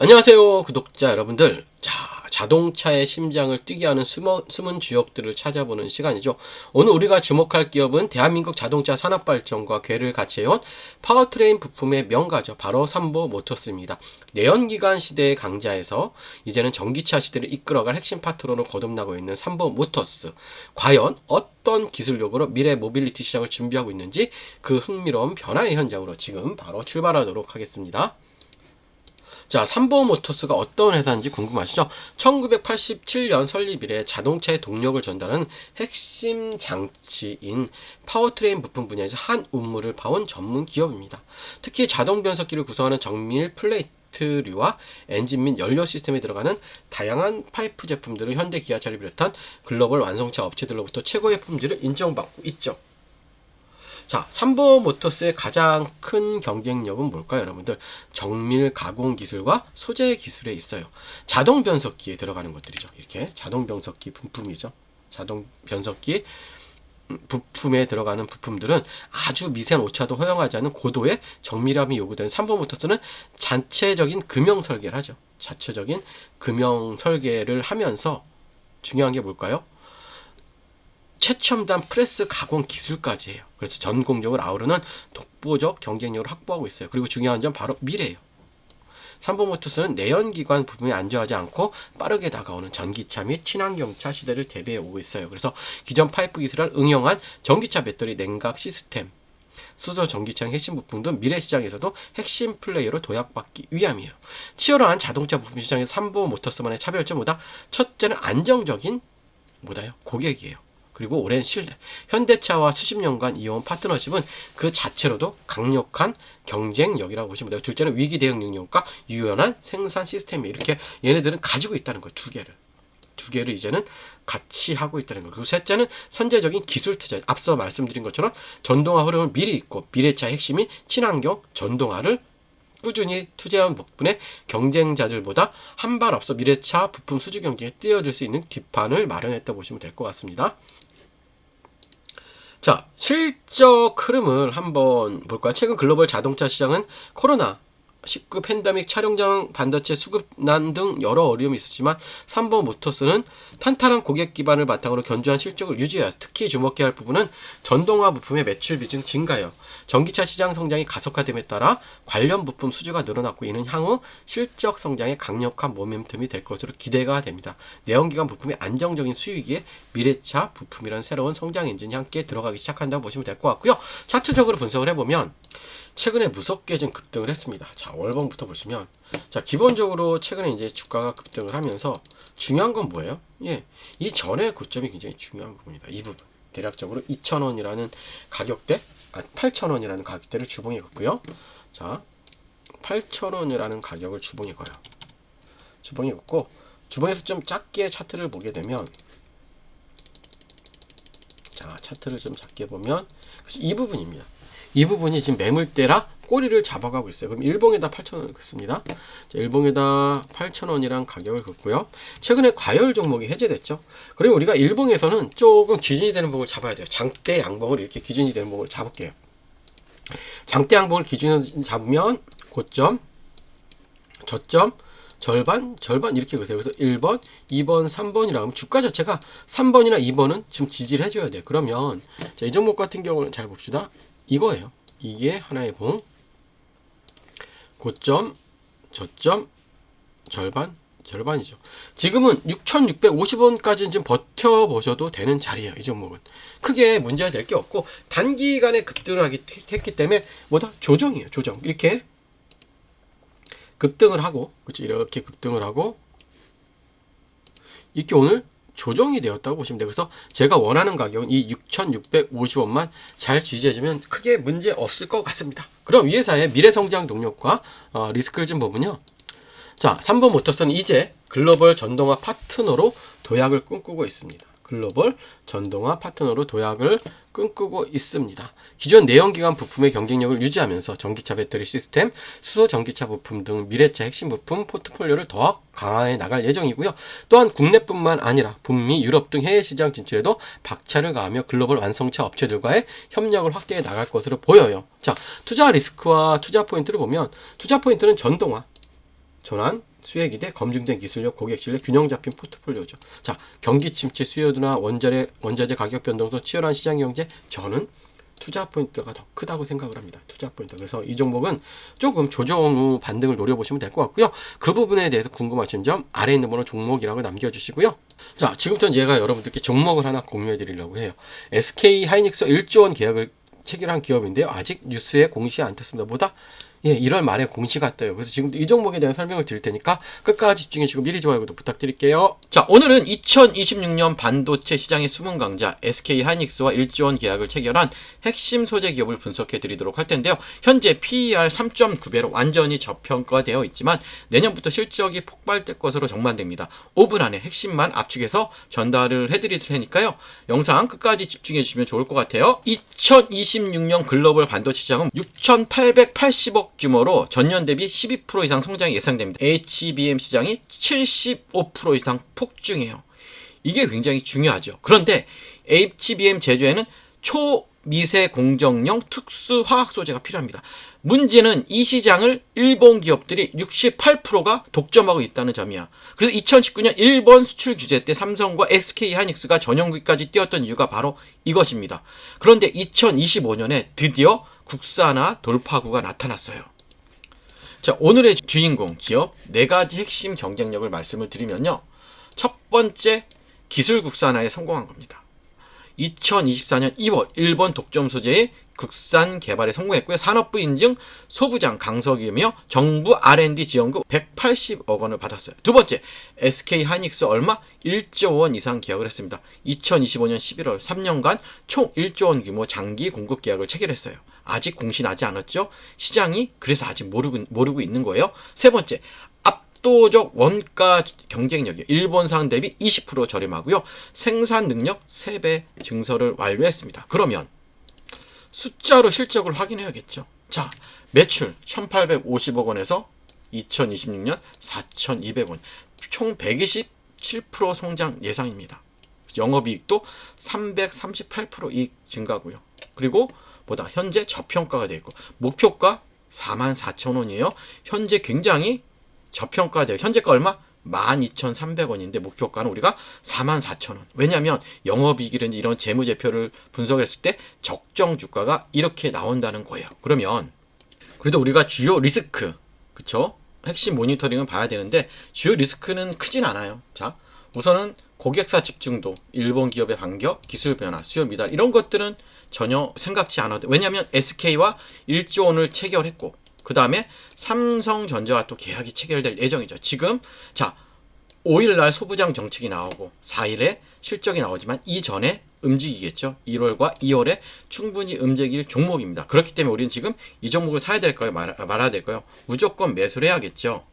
안녕하세요, 구독자 여러분들. 자, 자동차의 심장을 뛰게 하는 숨은 주역들을 찾아보는 시간이죠. 오늘 우리가 주목할 기업은 대한민국 자동차 산업발전과 궤를 같이 해온 파워트레인 부품의 명가죠. 바로 삼보모터스입니다. 내연기관 시대의 강자에서 이제는 전기차 시대를 이끌어갈 핵심 파트너로 거듭나고 있는 삼보모터스. 과연 어떤 기술력으로 미래 모빌리티 시장을 준비하고 있는지 그 흥미로운 변화의 현장으로 지금 바로 출발하도록 하겠습니다. 자, 삼보모터스가 어떤 회사인지 궁금하시죠? 1987년 설립 이래 자동차의 동력을 전달하는 핵심 장치인 파워트레인 부품 분야에서 한 우물을 파온 전문 기업입니다. 특히 자동 변속기를 구성하는 정밀 플레이트류와 엔진 및 연료 시스템에 들어가는 다양한 파이프 제품들을 현대 기아차를 비롯한 글로벌 완성차 업체들로부터 최고의 품질을 인정받고 있죠. 자, 삼보모터스의 가장 큰 경쟁력은 뭘까요, 여러분들? 정밀 가공 기술과 소재 기술에 있어요. 자동 변속기에 들어가는 것들이죠. 이렇게 자동 변속기 부품이죠. 자동 변속기 부품에 들어가는 부품들은 아주 미세한 오차도 허용하지 않는 고도의 정밀함이 요구되는 삼보모터스는 자체적인 금형 설계를 하죠. 자체적인 금형 설계를 하면서 중요한 게 뭘까요? 최첨단 프레스 가공 기술까지 해요. 그래서 전 공정을 아우르는 독보적 경쟁력을 확보하고 있어요. 그리고 중요한 점 바로 미래예요. 삼보모터스는 내연기관 부품에 안주하지 않고 빠르게 다가오는 전기차 및 친환경차 시대를 대비해 오고 있어요. 그래서 기존 파이프 기술을 응용한 전기차 배터리 냉각 시스템, 수소 전기차의 핵심 부품 등 미래 시장에서도 핵심 플레이어로 도약받기 위함이에요. 치열한 자동차 부품 시장에서 삼보모터스만의 차별점보다 첫째는 안정적인 고객이에요. 그리고 오랜 신뢰. 현대차와 수십 년간 이어온 파트너십은 그 자체로도 강력한 경쟁력이라고 보시면 돼요. 둘째는 위기 대응 능력과 유연한 생산 시스템이 이렇게 얘네들은 가지고 있다는 거예요. 두 개를 이제는 같이 하고 있다는 거예요. 그리고 셋째는 선제적인 기술 투자. 앞서 말씀드린 것처럼 전동화 흐름을 미리 있고 미래차의 핵심인 친환경 전동화를 꾸준히 투자한 덕분에 경쟁자들보다 한 발 앞서 미래차 부품 수주 경쟁에 뛰어들 수 있는 뒷판을 마련했다고 보시면 될 것 같습니다. 자, 실적 흐름을 한번 볼까요? 최근 글로벌 자동차 시장은 코로나19 팬데믹 촬영장 반도체 수급난 등 여러 어려움이 있었지만 삼보모터스는 탄탄한 고객 기반을 바탕으로 견조한 실적을 유지해요. 특히 주목해야 할 부분은 전동화 부품의 매출 비중 증가예요. 전기차 시장 성장이 가속화됨에 따라 관련 부품 수주가 늘어났고 이는 향후 실적 성장에 강력한 모멘텀이 될 것으로 기대가 됩니다. 내연기관 부품의 안정적인 수익에 미래차 부품이라는 새로운 성장 엔진이 함께 들어가기 시작한다고 보시면 될 것 같고요. 차트적으로 분석을 해보면 최근에 무섭게 좀 급등을 했습니다. 자, 월봉부터 보시면, 자, 기본적으로 최근에 이제 주가가 급등을 하면서 중요한 건 뭐예요? 예, 이 전의 고점이 굉장히 중요한 부분이다. 이 부분. 대략적으로 2,000원이라는 가격대, 8,000원이라는 가격대를 주봉에 걷고요. 자, 8,000원이라는 가격을 주봉에 걸어요. 주봉에 걷고, 주봉에서 좀 작게 차트를 보게 되면, 자, 차트를 좀 작게 보면, 이 부분입니다. 이 부분이 지금 매물대라 꼬리를 잡아가고 있어요. 그럼 일봉에다 8,000원 긋습니다. 자, 일봉에다 8,000원이란 가격을 긋고요. 최근에 과열 종목이 해제됐죠. 그리고 우리가 일봉에서는 조금 기준이 되는 봉을 잡아야 돼요. 장대 양봉을 이렇게 기준이 되는 봉을 잡을게요. 장대 양봉을 기준으로 잡으면 고점, 저점, 절반 이렇게 그세요. 그래서 1번, 2번, 3번이라고 하면 주가 자체가 3번이나 2번은 지금 지지를 해줘야 돼요. 그러면 자, 이 종목 같은 경우는 잘 봅시다. 이거예요. 이게 하나의 봉. 고점, 저점, 절반이죠. 지금은 6,650원까지는 좀 버텨보셔도 되는 자리예요. 이 종목은. 크게 문제가 될 게 없고 단기간에 급등을 했기 때문에 조정이에요. 조정. 이렇게 급등을 하고, 그렇죠? 이렇게 급등을 하고 이렇게 오늘 조정이 되었다고 보시면 돼요. 그래서 제가 원하는 가격은 이 6,650원만 잘 지지해주면 크게 문제 없을 것 같습니다. 그럼 이 회사의 미래 성장 동력과 리스크를 좀 보면요. 자, 삼보모터스는 이제 글로벌 전동화 파트너로 도약을 꿈꾸고 있습니다. 글로벌 전동화 파트너로 도약을 꿈꾸고 있습니다. 기존 내연기관 부품의 경쟁력을 유지하면서 전기차 배터리 시스템, 수소 전기차 부품 등 미래차 핵심 부품 포트폴리오를 더 강화해 나갈 예정이고요. 또한 국내뿐만 아니라 북미, 유럽 등 해외 시장 진출에도 박차를 가하며 글로벌 완성차 업체들과의 협력을 확대해 나갈 것으로 보여요. 자, 투자 리스크와 투자 포인트를 보면 투자 포인트는 전동화, 전환, 수익이 돼 검증된 기술력, 고객 신뢰, 균형 잡힌 포트폴리오죠. 자, 경기 침체, 수요도나 원자재 가격 변동도 치열한 시장 경제, 저는 투자 포인트가 더 크다고 생각을 합니다. 투자 포인트. 그래서 이 종목은 조금 조정 후 반등을 노려보시면 될 것 같고요. 그 부분에 대해서 궁금하신 점 아래에 있는 번호 종목이라고 남겨주시고요. 자, 지금부터 제가 여러분들께 종목을 하나 공유해 드리려고 해요. SK 하이닉스 1조 원 계약을 체결한 기업인데요. 아직 뉴스에 공시 안 떴습니다. 뭐다? 1월 말에 공시가 떠요. 그래서 지금 이 종목에 대한 설명을 드릴 테니까 끝까지 집중해 주시고 미리 좋아요, 구독 부탁드릴게요. 자, 오늘은 2026년 반도체 시장의 숨은 강자 SK 하이닉스와 1조 원 계약을 체결한 핵심 소재 기업을 분석해 드리도록 할 텐데요. 현재 PER 3.9배로 완전히 저평가되어 있지만 내년부터 실적이 폭발될 것으로 전망됩니다. 5분 안에 핵심만 압축해서 전달을 해드릴 테니까요. 영상 끝까지 집중해 주시면 좋을 것 같아요. 2026년 글로벌 반도체 시장은 6,880억 규모로 전년 대비 12% 이상 성장이 예상됩니다. HBM 시장이 75% 이상 폭증해요. 이게 굉장히 중요하죠. 그런데 HBM 제조에는 초미세 공정용 특수 화학 소재가 필요합니다. 문제는 이 시장을 일본 기업들이 68%가 독점하고 있다는 점이야. 그래서 2019년 일본 수출 규제 때 삼성과 SK 하이닉스가 전용기까지 뛰었던 이유가 바로 이것입니다. 그런데 2025년에 드디어 국산화 돌파구가 나타났어요. 자, 오늘의 주인공 기업 4가지 핵심 경쟁력을 말씀을 드리면요. 첫 번째, 기술 국산화에 성공한 겁니다. 2024년 2월 일본 독점 소재의 국산 개발에 성공했고요. 산업부 인증, 소부장 강석이며 정부 R&D 지원금 180억 원을 받았어요. 두 번째, SK 하이닉스 얼마? 1조 원 이상 계약을 했습니다. 2025년 11월 3년간 총 1조 원 규모 장기 공급 계약을 체결했어요. 아직 공시 나지 않았죠? 시장이 그래서 아직 모르고 있는 거예요. 세 번째, 압도적 원가 경쟁력이 일본산 대비 20% 저렴하고요. 생산 능력 3배 증설을 완료했습니다. 그러면 숫자로 실적을 확인해야겠죠. 자, 매출 1,850억 원에서 2026년 4,200원, 총 127% 성장 예상입니다. 영업이익도 338% 이익 증가고요. 그리고 보다 현재 저평가가 되어 있고 목표가 44,000원이에요. 현재 굉장히 저평가돼요. 현재가 얼마? 12,300원인데 목표가는 우리가 44,000원. 왜냐하면 영업이익이라든지 이런 재무제표를 분석했을 때 적정 주가가 이렇게 나온다는 거예요. 그러면 그래도 우리가 주요 리스크, 그쵸? 핵심 모니터링은 봐야 되는데 주요 리스크는 크진 않아요. 자, 우선은 고객사 집중도, 일본 기업의 반격, 기술 변화, 수요 미달 이런 것들은 전혀 생각지 않아도, 왜냐하면 SK와 1조 원을 체결했고 그 다음에 삼성전자와 또 계약이 체결될 예정이죠. 지금 자, 5일날 소부장 정책이 나오고 4일에 실적이 나오지만 이전에 움직이겠죠. 1월과 2월에 충분히 움직일 종목입니다. 그렇기 때문에 우리는 지금 이 종목을 사야 될까요? 말아야 될까요? 무조건 매수를 해야겠죠.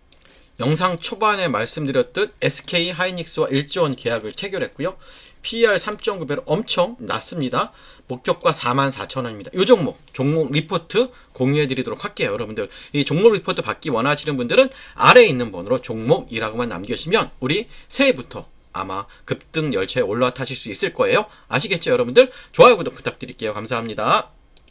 영상 초반에 말씀드렸듯 SK 하이닉스와 1조 원 계약을 체결했고요. PER 3.9배로 엄청 낮습니다. 목표가 44,000원입니다. 이 종목 리포트 공유해 드리도록 할게요. 여러분들 이 종목 리포트 받기 원하시는 분들은 아래에 있는 번호로 종목이라고만 남겨주시면 우리 새해부터 아마 급등 열차에 올라타실 수 있을 거예요. 아시겠죠 여러분들? 좋아요 구독 부탁드릴게요. 감사합니다.